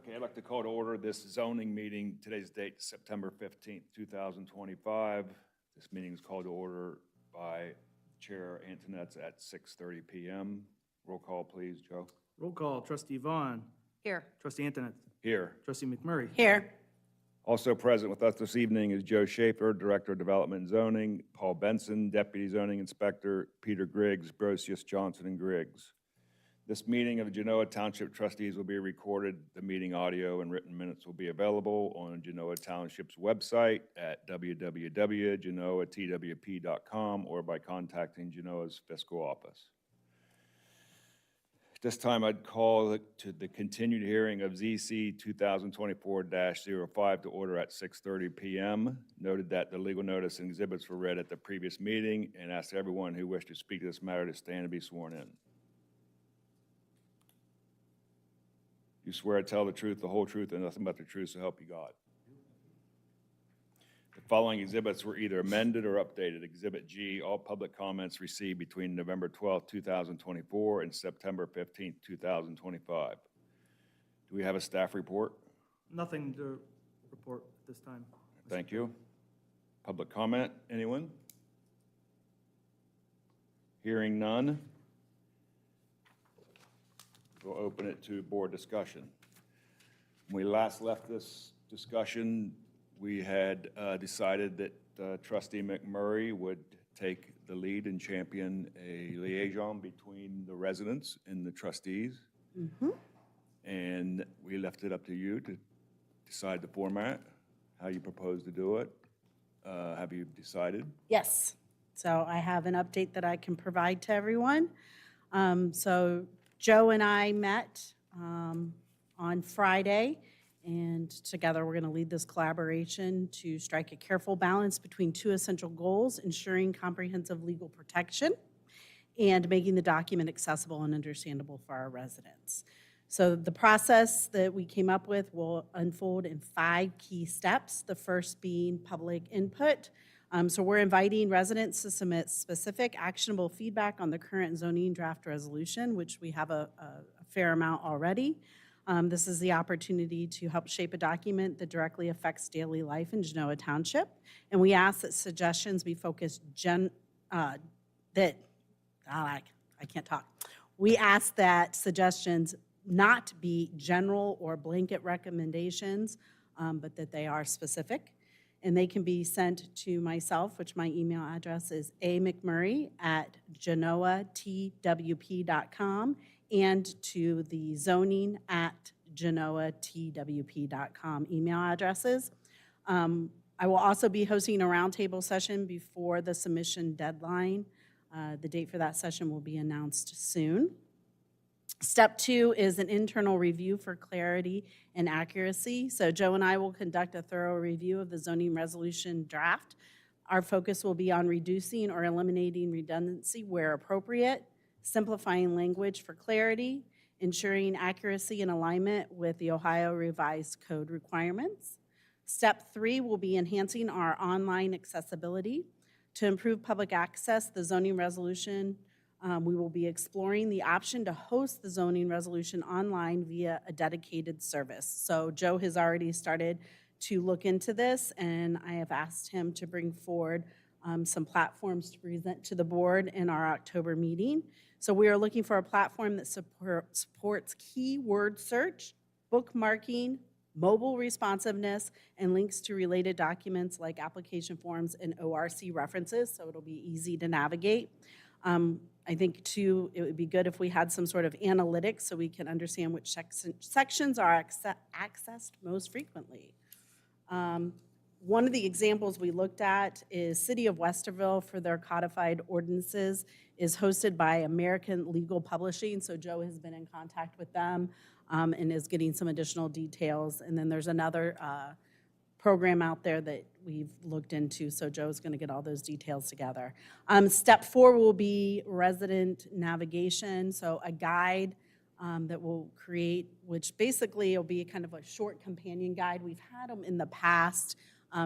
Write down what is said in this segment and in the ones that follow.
Okay, I'd like to call to order this zoning meeting. Today's date, September 15th, 2025. This meeting is called to order by Chair Antonette's at 6:30 p.m. Roll call, please, Joe. Roll call, Trustee Vaughn. Here. Trustee Antoinette. Here. Trustee McMurray. Here. Also present with us this evening is Joe Schaefer, Director of Development and Zoning, Paul Benson, Deputy Zoning Inspector, Peter Griggs, Brosius, Johnson, and Griggs. This meeting of the Genoa Township Trustees will be recorded. The meeting audio and written minutes will be available on Genoa Township's website at www.genoatwp.com or by contacting Genoa's fiscal office. This time I'd call to the continued hearing of ZC 2024-05 to order at 6:30 p.m. Noted that the legal notice and exhibits were read at the previous meeting and asked everyone who wished to speak to this matter to stand and be sworn in. You swear to tell the truth, the whole truth, and nothing but the truth, so help you God. The following exhibits were either amended or updated. Exhibit G, all public comments received between November 12, 2024 and September 15, 2025. Do we have a staff report? Nothing to report at this time. Thank you. Public comment, anyone? Hearing none. We'll open it to board discussion. When we last left this discussion, we had decided that Trustee McMurray would take the lead and champion a liaison between the residents and the trustees. Mm-hmm. And we left it up to you to decide the format, how you propose to do it. Have you decided? Yes. So I have an update that I can provide to everyone. So Joe and I met on Friday, and together we're going to lead this collaboration to strike a careful balance between two essential goals: ensuring comprehensive legal protection and making the document accessible and understandable for our residents. So the process that we came up with will unfold in 5 key steps, the first being public input. So we're inviting residents to submit specific actionable feedback on the current zoning draft resolution, which we have a fair amount already. This is the opportunity to help shape a document that directly affects daily life in Genoa Township. And we ask that suggestions be focused We ask that suggestions not be general or blanket recommendations, but that they are specific. And they can be sent to myself, which my email address is amcmurray@genoatwp.com, and to the zoning@genoatwp.com email addresses. I will also be hosting a roundtable session before the submission deadline. The date for that session will be announced soon. Step 2 is an internal review for clarity and accuracy. So Joe and I will conduct a thorough review of the zoning resolution draft. Our focus will be on reducing or eliminating redundancy where appropriate, simplifying language for clarity, ensuring accuracy and alignment with the Ohio Revised Code requirements. Step 3 will be enhancing our online accessibility. To improve public access, the zoning resolution we will be exploring the option to host the zoning resolution online via a dedicated service. So Joe has already started to look into this, and I have asked him to bring forward some platforms to present to the board in our October meeting. So we are looking for a platform that supports keyword search, bookmarking, mobile responsiveness, and links to related documents like application forms and ORC references, so it'll be easy to navigate. I think, too, it would be good if we had some sort of analytics so we can understand which sections are accessed most frequently. One of the examples we looked at is City of Westerville, for their codified ordinances, is hosted by American Legal Publishing. So Joe has been in contact with them and is getting some additional details. And then there's another program out there that we've looked into, so Joe's going to get all those details together. Step 4 will be resident navigation, so a guide that we'll create, which basically will be kind of a short companion guide. We've had them in the past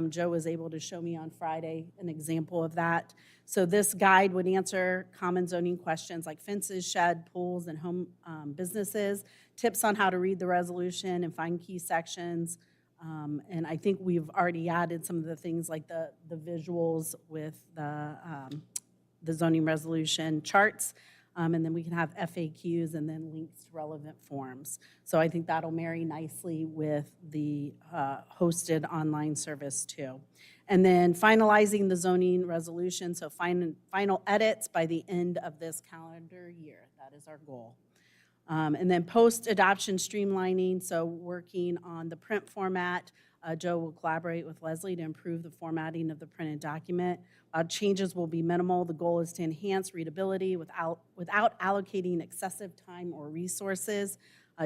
Joe was able to show me on Friday an example of that. So this guide would answer common zoning questions like fences, shed, pools, and home businesses, tips on how to read the resolution and find key sections. And I think we've already added some of the things like the visuals with the zoning resolution charts. And then we can have FAQs and then links to relevant forms. So I think that'll marry nicely with the hosted online service too. And then finalizing the zoning resolution, so final edits by the end of this calendar year. That is our goal. And then post-adoption streamlining, so working on the print format. Joe will collaborate with Leslie to improve the formatting of the printed document. Changes will be minimal. The goal is to enhance readability without allocating excessive time or resources.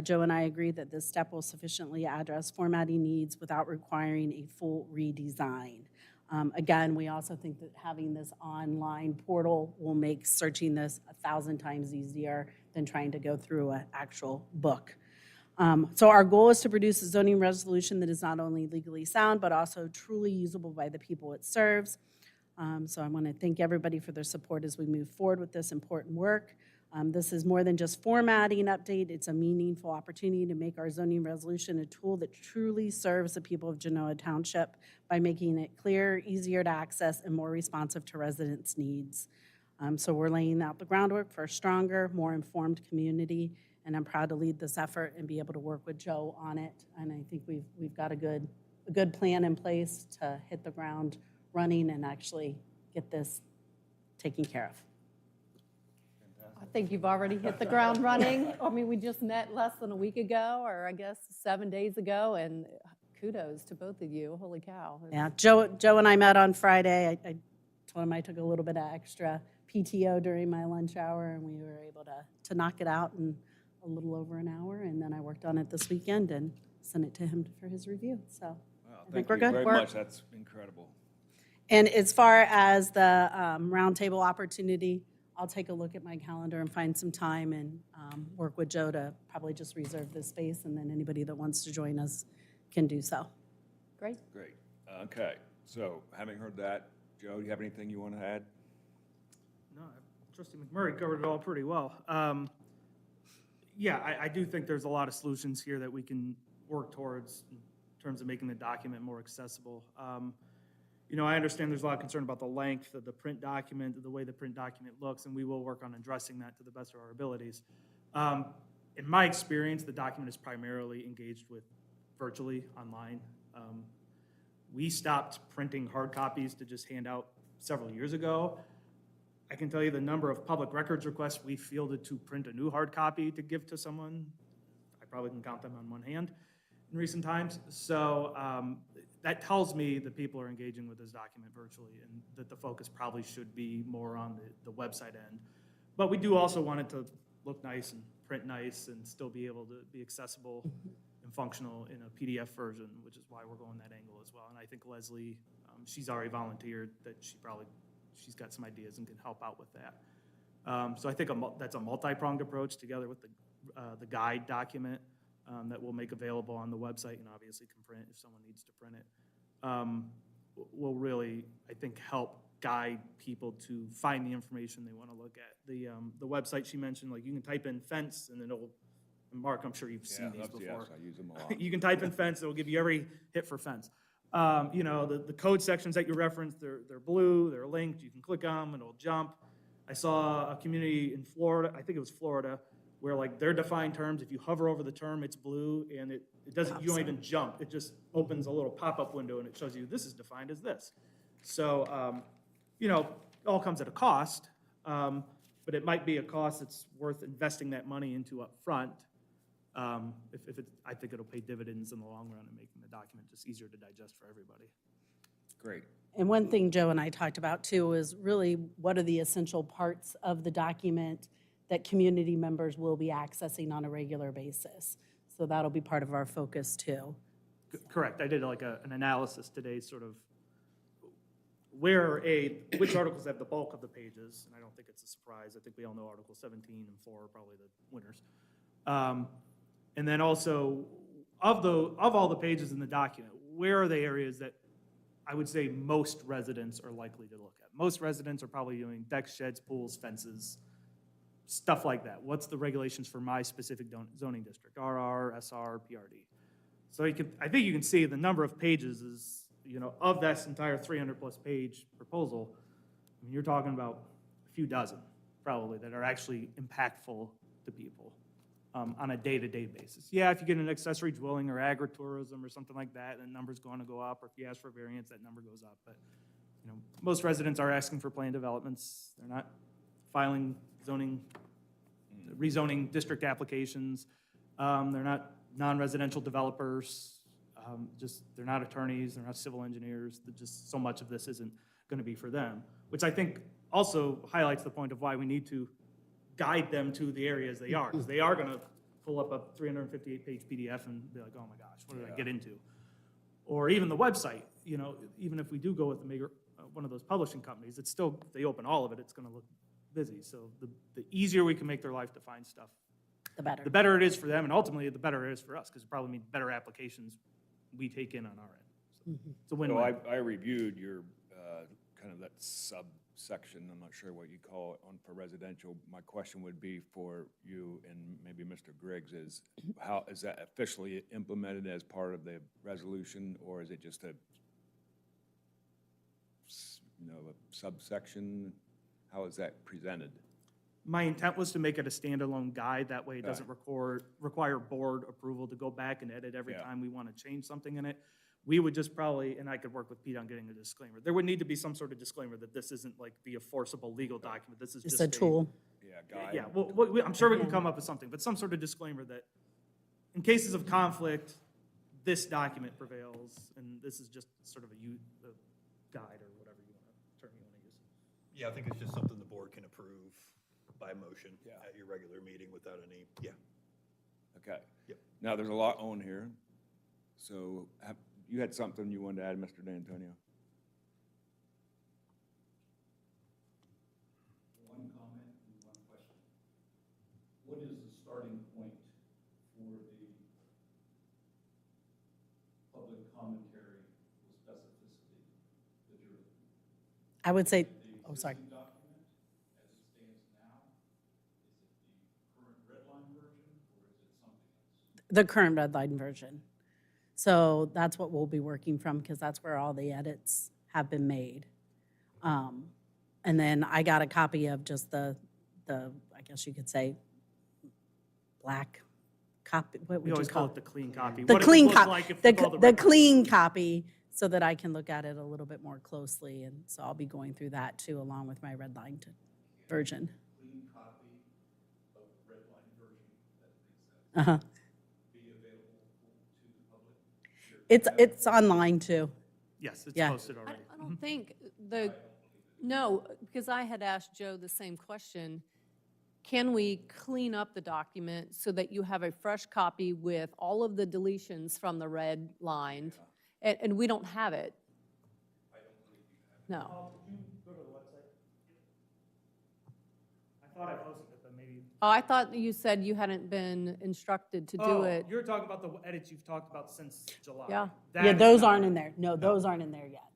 Joe and I agree that this step will sufficiently address formatting needs without requiring a full redesign. Again, we also think that having this online portal will make searching this 1,000 times easier than trying to go through an actual book. So our goal is to produce a zoning resolution that is not only legally sound, but also truly usable by the people it serves. So I want to thank everybody for their support as we move forward with this important work. This is more than just formatting update. It's a meaningful opportunity to make our zoning resolution a tool that truly serves the people of Genoa Township by making it clear, easier to access, and more responsive to residents' needs. So we're laying out the groundwork for a stronger, more informed community, and I'm proud to lead this effort and be able to work with Joe on it. And I think we've got a good plan in place to hit the ground running and actually get this taken care of. I think you've already hit the ground running. I mean, we just met less than a week ago, or I guess 7 days ago, and kudos to both of you. Holy cow. Yeah, Joe and I met on Friday. I told him I took a little bit of extra PTO during my lunch hour, and we were able to knock it out in a little over an hour, and then I worked on it this weekend and sent it to him for his review. So Wow, I think thank we're you good. very much. That's incredible. And as far as the roundtable opportunity, I'll take a look at my calendar and find some time and work with Joe to probably just reserve this space, and then anybody that wants to join us can do so. Great. Great. Okay, so having heard that, Joe, do you have anything you want to add? No, Trustee McMurray covered it all pretty well. Yeah, I do think there's a lot of solutions here that we can work towards in terms of making the document more accessible. You know, I understand there's a lot of concern about the length of the print document, the way the print document looks, and we will work on addressing that to the best of our abilities. In my experience, the document is primarily engaged with virtually online. We stopped printing hard copies to just hand out several years ago. I can tell you the number of public records requests we fielded to print a new hard copy to give to someone. I probably can count them on one hand in recent times. So that tells me that people are engaging with this document virtually and that the focus probably should be more on the website end. But we do also want it to look nice and print nice and still be able to be accessible and functional in a PDF version, which is why we're going that angle as well. And I think Leslie, she's already volunteered that she's got some ideas and can help out with that. So I think that's a multi-pronged approach together with the guide document that we'll make available on the website and obviously can print if someone needs to print it. Will really, I think, help guide people to find the information they want to look at. The website she mentioned, like you can type in fence and then it'll, Mark, I'm sure you've seen these before. Yes, I use them a lot. You can type in fence, it'll give you every hit for fence. You know, the code sections that you referenced, they're blue, they're linked, you can click on them, and it'll jump. I saw a community in Florida, I think it was Florida, where like their defined terms, if you hover over the term, it's blue, and it doesn't, you don't even jump. It just opens a little pop-up window, and it shows you this is defined as this. So, you know, it all comes at a cost, but it might be a cost that's worth investing that money into up front. I think it'll pay dividends in the long run and making the document just easier to digest for everybody. Great. And one thing Joe and I talked about too is really what are the essential parts of the document that community members will be accessing on a regular basis. So that'll be part of our focus too. Correct. I did like an analysis today, sort of which articles have the bulk of the pages, and I don't think it's a surprise. I think we all know Article 17 and 4 are probably the winners. And then also, of all the pages in the document, where are the areas that I would say most residents are likely to look at. Most residents are probably doing decks, sheds, pools, fences, stuff like that. What's the regulations for my specific zoning district, RR, SR, PRD? So I think you can see the number of pages is, of this entire 300-plus page proposal, I mean, you're talking about a few dozen, probably, that are actually impactful to people on a day-to-day basis. Yeah, if you get an accessory dwelling or agritourism or something like that, the number's going to go up, or if you ask for variance, that number goes up. But, most residents are asking for planned developments. They're not filing rezoning district applications. They're not non-residential developers. They're not attorneys, they're not civil engineers. Just so much of this isn't going to be for them, which I think also highlights the point of why we need to guide them to the areas they are, because they are going to pull up a 358-page PDF and be like, oh my gosh, what did I get into? Or even the website, even if we do go with one of those publishing companies, it's still, if they open all of it, it's going to look busy. So the easier we can make their life to find stuff, The better. the better it is for them, and ultimately, the better it is for us, because it probably means better applications we take in on our end. So it's a So win-win. I reviewed your, kind of that subsection, I'm not sure what you call it, for residential. My question would be for you and maybe Mr. Griggs is, how, is that officially implemented as part of the resolution, or is it just a subsection? How is that presented? My intent was to make it a standalone guide, that way it doesn't Right. require board approval to go back and edit every Yeah. time we want to change something in it. We would just probably, and I could work with Pete on getting a disclaimer, there would need to be some sort of disclaimer that this isn't like be a forcible legal document, this is Just just a tool. Yeah, guide? Yeah, well, I'm sure we can come up with something, but some sort of disclaimer that in cases of conflict, this document prevails, and this is just sort of a guide or whatever term you want to use. Yeah, I think it's just something the board can approve by motion Yeah. at your regular meeting without any, Okay. Yep. Now, there's a lot on here. So you had something you wanted to add, Mr. D'Antonio? One comment and one question. What is the starting point for the public commentary with specificity that you're looking for? I would say, The oh, sorry. existing document as it stands now, is it the current red line version or is it something else? The current red line version. So that's what we'll be working from, because that's where all the edits have been made. And then I got a copy of just the I guess you could say, black copy, what We would you always call call it it? the clean copy. The What it clean would look like copy, if we called the red line. clean copy, so that I can look at it a little bit more closely. And so I'll be going through that too, along with my red line version. Clean copy of the red line version that makes sense. Uh-huh. Be available to the public? It's online too. Yes, it's Yeah. posted I already. I don't think no, because I had asked Joe the same question. Can we clean up the document so that you have a fresh copy with all of the deletions from the red line? And we don't have it. No. Paul, did you go to the website? I thought I posted it, but maybe. Oh, I thought you said you hadn't been instructed to do it. You're talking about the edits you've talked about since July. Yeah. That Yeah, is those not- aren't in there. No, those aren't in there yet.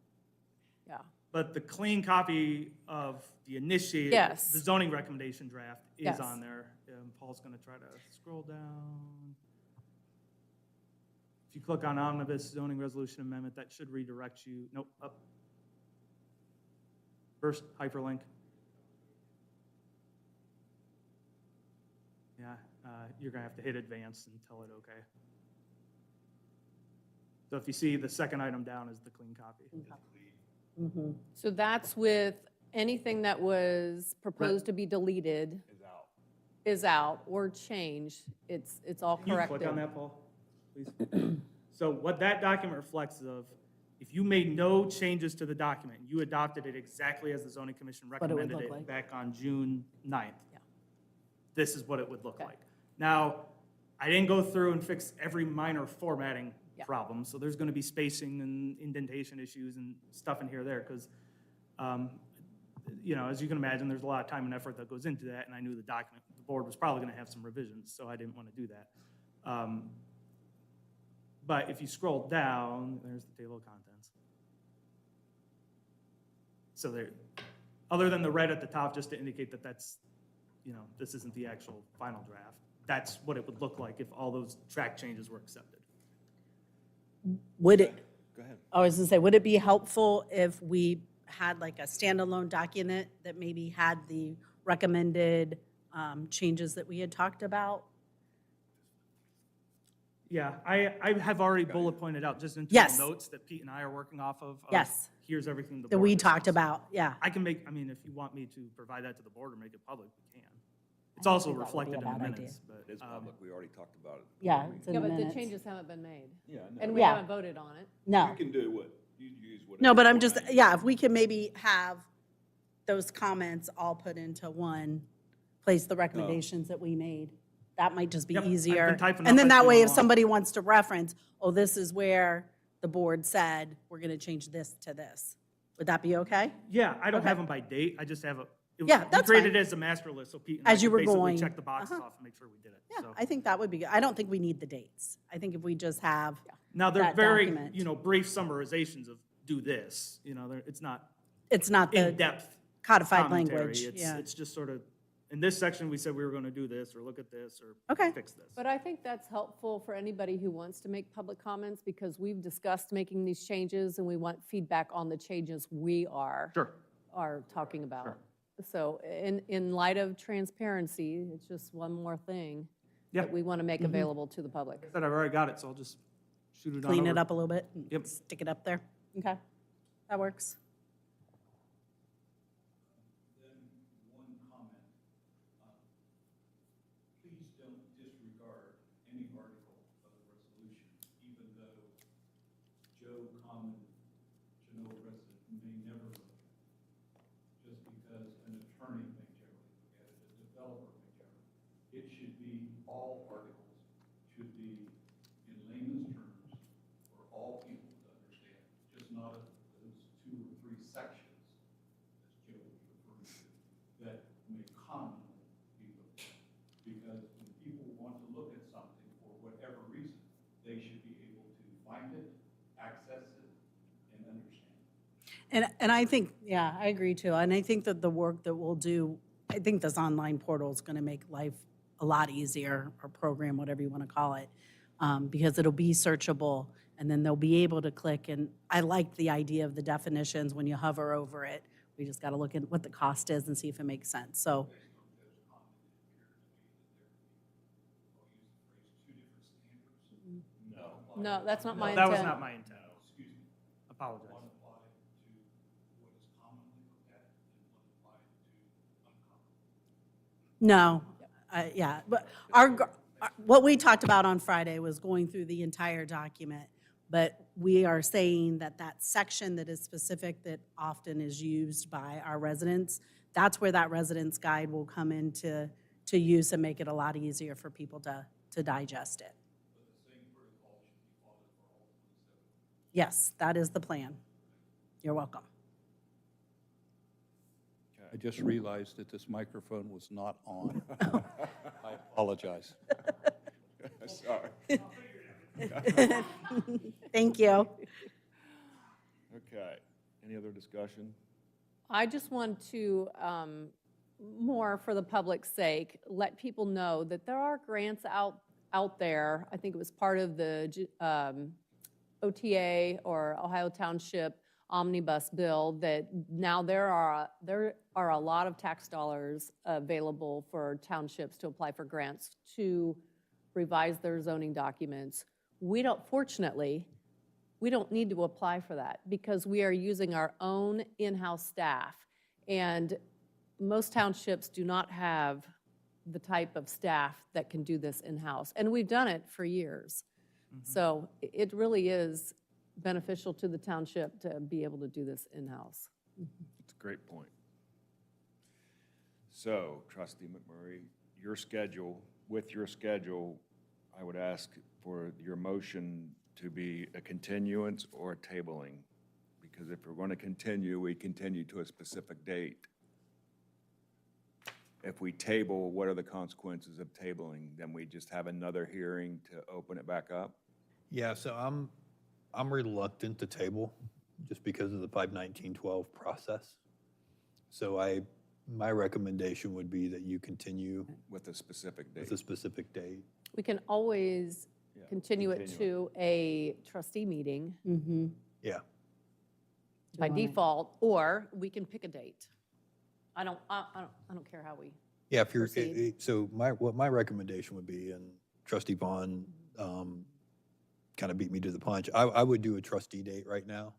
Yeah. But the clean copy of the initiated, Yes. the zoning recommendation draft is Yes. on there. Paul's going to try to scroll down. If you click on omnibus zoning resolution amendment, that should redirect you, nope, up. First hyperlink. Yeah, you're going to have to hit advance and tell it okay. So if you see the second item down is the clean copy. Mm-hmm. So that's with anything that was proposed to be deleted Is out. is out or changed. It's all Can you corrected. click on that, Paul, please? So what that document reflects of, if you made no changes to the document, you adopted it exactly as the zoning commission What it would recommended look it like. back on June 9th. Yeah. This is what it would look Okay. like. Now, I didn't go through and fix every minor formatting Yeah. problem, so there's gonna be spacing and indentation issues and stuff in here or there, because, as you can imagine, there's a lot of time and effort that goes into that, and I knew the board was probably gonna have some revisions, so I didn't wanna do that. But if you scroll down, there's the table of contents. So there, other than the red at the top, just to indicate that that's, this isn't the actual final draft. That's what it would look like if all those track changes were accepted. Would it, Go ahead. I was gonna say, would it be helpful if we had like a standalone document that maybe had the recommended changes that we had talked about? Yeah, I have already bullet pointed out just in Yes. notes that Pete and I are working off of. Yes. Here's everything the That board we talked discussed. about, yeah. I can make, if you want me to provide that to the board or make it public, we can. It's also think that would be a reflected in the bad idea. minutes, but. It is public, we already talked about it. Yeah, it's in Yeah, the but the minutes. changes haven't been made. Yeah, I know. And we Yeah. haven't voted on it. No, You can do what, you use whatever. no, but I'm just, format you yeah, if we can maybe have those comments all put into one place, the recommendations that we made, that might just be Yep, I've been easier. typing And up then as that we way, go if along. somebody wants to reference, oh, this is where the board said, we're gonna change this to this. Would that be okay? Yeah, I don't Okay. have them by date, I just have Yeah, we that's created fine. it as a master list, so Pete and I As you could were basically going. check the boxes Uh-huh. off and make sure we did it, Yeah, so. I think that would be good. I don't think we need the dates. I think if we just have, Now, they're that very, document. brief summarizations of do this, it's not it's not the in-depth codified commentary. language, It's, yeah. it's just sort of, in this section, we said we were gonna do this, or look at this, or Okay. fix this. But I think that's helpful for anybody who wants to make public comments because we've discussed making these changes and we want feedback on the changes we are talking about. So in light of transparency, it's just one more thing Yeah. that we want to make available to the public. Like I said, I've already got it, so I'll just shoot it on Clean it over. up a little bit, and Yep. stick it up there. Okay, that works. Then one comment. Please don't disregard any article of the resolution, even though Joe, common Genoa resident, may never look at it. Just because an attorney may generally look at it, a developer may generally. It should be, all articles should be in layman's terms for all people to understand, just not those 2 or 3 sections, as Joe was referring to, that may commonly be looked at. Because when people want to look at something for whatever reason, they should be able to find it, access it, and understand it. And I think, yeah, I agree too. And I think that the work that we'll do, I think this online portal is going to make life a lot easier, or program, whatever you want to call it, because it'll be searchable, and then they'll be able to click. And I like the idea of the definitions when you hover over it. We just got to look at what the cost is and see if it makes sense. So, No, that's not my That intent. was not my intent. Excuse me, Apologize. one applied to what is commonly looked at, and one applied to uncommonly. no, yeah, but what we talked about on Friday was going through the entire document, but we are saying that that section that is specific, that often is used by our residents, that's where that residence guide will come into use and make it a lot easier for people to digest it. Yes, that is the plan. You're welcome. I just realized that this microphone was not on. I apologize. Sorry. Thank you. Okay. Any other discussion? I just want to, more for the public's sake, let people know that there are grants out there. I think it was part of the OTA or Ohio Township Omnibus bill that now there are a lot of tax dollars available for townships to apply for grants to revise their zoning documents. Fortunately, we don't need to apply for that because we are using our own in-house staff. And most townships do not have the type of staff that can do this in-house. And we've done it for years. So it really is beneficial to the township to be able to do this in-house. That's a great point. So, Trustee McMurray, with your schedule, I would ask for your motion to be a continuance or a tabling. Because if we're going to continue, we continue to a specific date. If we table, what are the consequences of tabling? Then we just have another hearing to open it back up? Yeah, so I'm reluctant to table just because of the 51912 process. So my recommendation would be that you continue With a specific date. with a specific date. We can always Yeah, continue it continue to a trustee meeting Mm-hmm. Yeah. by want it. default, or we can pick a date. I don't care how we, Yeah, if you're, Proceed. so what my recommendation would be, and trustee Vaughn kind of beat me to the punch, I would do a trustee date right now.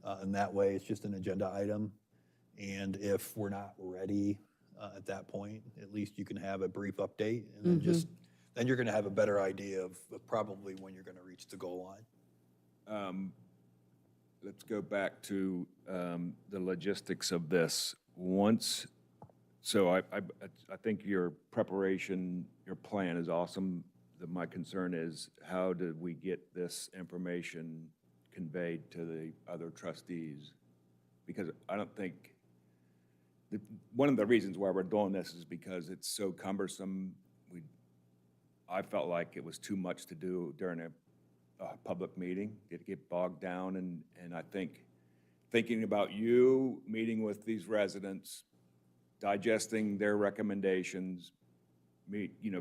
And that way, it's just an agenda item. And if we're not ready at that point, at least you can have a brief update. And then then you're going to have a better idea of probably when you're going to reach the goal line. Let's go back to the logistics of this. So I think your preparation, your plan is awesome. My concern is, how did we get this information conveyed to the other trustees? Because I don't think, one of the reasons why we're doing this is because it's so cumbersome. I felt like it was too much to do during a public meeting. It'd get bogged down, and I think thinking about you, meeting with these residents, digesting their recommendations,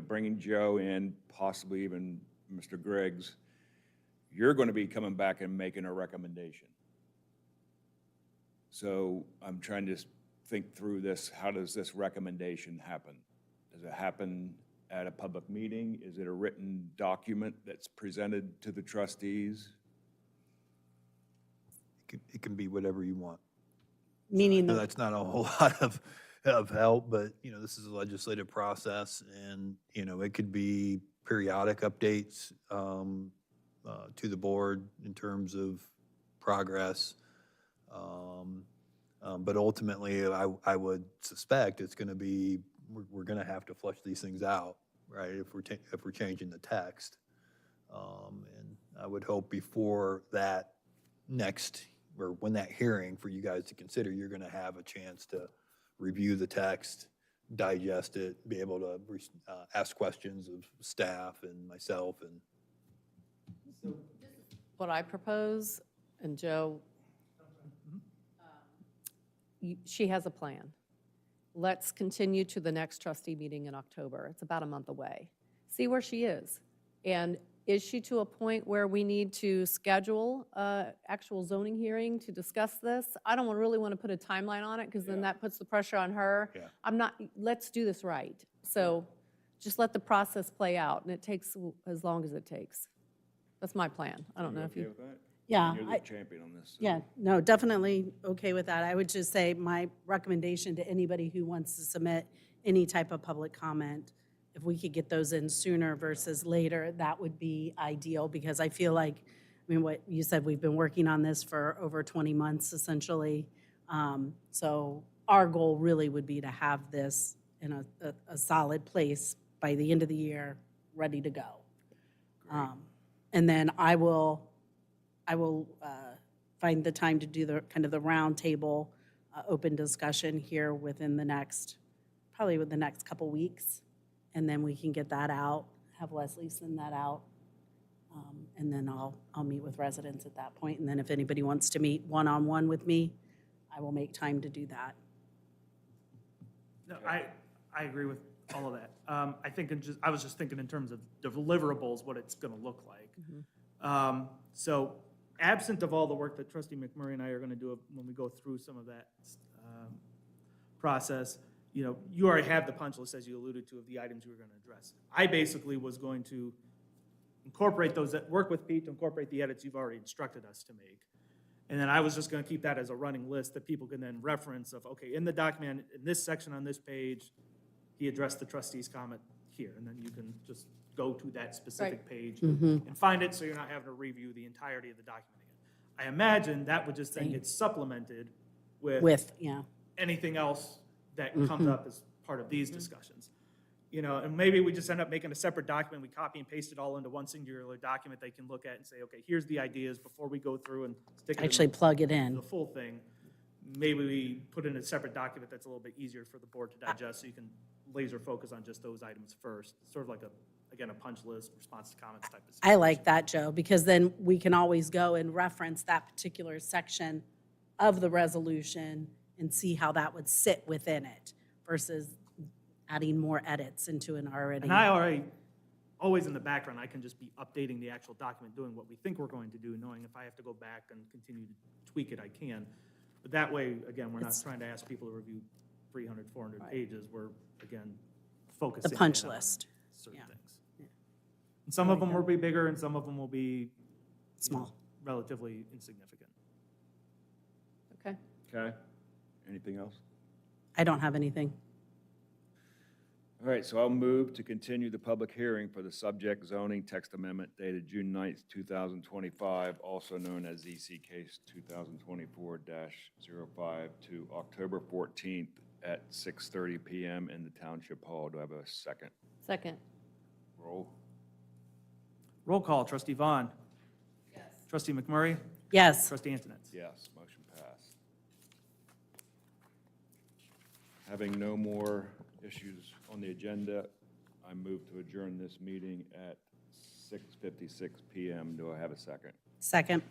bringing Joe in, possibly even Mr. Griggs, you're going to be coming back and making a recommendation. So I'm trying to think through this. How does this recommendation happen? Does it happen at a public meeting? Is it a written document that's presented to the trustees? It can be whatever you want. Meaning, No, that's not a whole lot of help, but, this is a legislative process, and, it could be periodic updates to the board in terms of progress. But ultimately, I would suspect it's going to be, we're going to have to flush these things out, right, if we're changing the text. And I would hope before that or when that hearing for you guys to consider, you're going to have a chance to review the text, digest it, be able to ask questions of staff and myself. And what I propose, and Joe, she has a plan. Let's continue to the next trustee meeting in October. It's about a month away. See where she is. And is she to a point where we need to schedule an actual zoning hearing to discuss this? I don't really want to put a timeline on it, because then that puts the pressure on her. Yeah. Let's do this right. So just let the process play out, and it takes as long as it takes. That's my plan. I don't know if okay you. with that? yeah, You're the champion on this. So. yeah, no, definitely okay with that. I would just say my recommendation to anybody who wants to submit any type of public comment, if we could get those in sooner versus later, that would be ideal, because I feel like, what you said, we've been working on this for over 20 months essentially. So our goal really would be to have this in a solid place by the end of the year, ready to go. And then I will find the time to do the kind of the roundtable open discussion here within the next couple weeks. And then we can get that out, have Leslie send that out. And then I'll meet with residents at that point. And then if anybody wants to meet one-on-one with me, I will make time to do that. No, I agree with all of that. I was just thinking in terms of deliverables, what it's going to look like. So absent of all the work that Trustee McMurray and I are going to do when we go through some of that process, you already have the punch list, as you alluded to, of the items you were going to address. I basically was going to incorporate those, work with Pete to incorporate the edits you've already instructed us to make. And then I was just going to keep that as a running list that people can then reference of, okay, in the document, in this section on this page, he addressed the trustee's comment here. And then you can just go to that specific page and find it, so you're not having to review the entirety of the document again. I imagine that would just then get supplemented with anything else that comes up as part of these discussions. And maybe we just end up making a separate document, we copy and paste it all into one singular document they can look at and say, okay, here's the ideas before we go through and stick it Actually plug it in in. the full thing. Maybe we put in a separate document that's a little bit easier for the board to digest, so you can laser focus on just those items first. Sort of like a punch list, response to comments type of I like that, Joe, because then we can always go and reference that particular section of the resolution and see how that would sit within it versus adding more edits into an already. And I already, always in the background, I can just be updating the actual document, doing what we think we're going to do, knowing if I have to go back and continue to tweak it, I can. But that way, again, we're not trying to ask people to review 300, 400 pages. We're, again, focusing. The punch in on list. certain Yeah. things. And some of them will be bigger and some of them will be you know, Small. relatively insignificant. Okay. Okay? Anything else? I don't have anything. All right, so I'll move to continue the public hearing for the subject zoning text amendment dated June 9th, 2025, also known as ZC Case 2024-05, to October 14th at 6:30 PM in the Township Hall. Do I have a second? Second. Roll. Roll call, trustee Vaughn. Yes. Trustee McMurray. Yes. Trustee Antonetts. Yes, motion passed. Having no more issues on the agenda, I move to adjourn this meeting at 6:56 PM. Do I have a second? Second.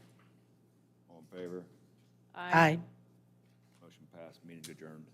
All in favor? Aye. Motion passed, meeting adjourned.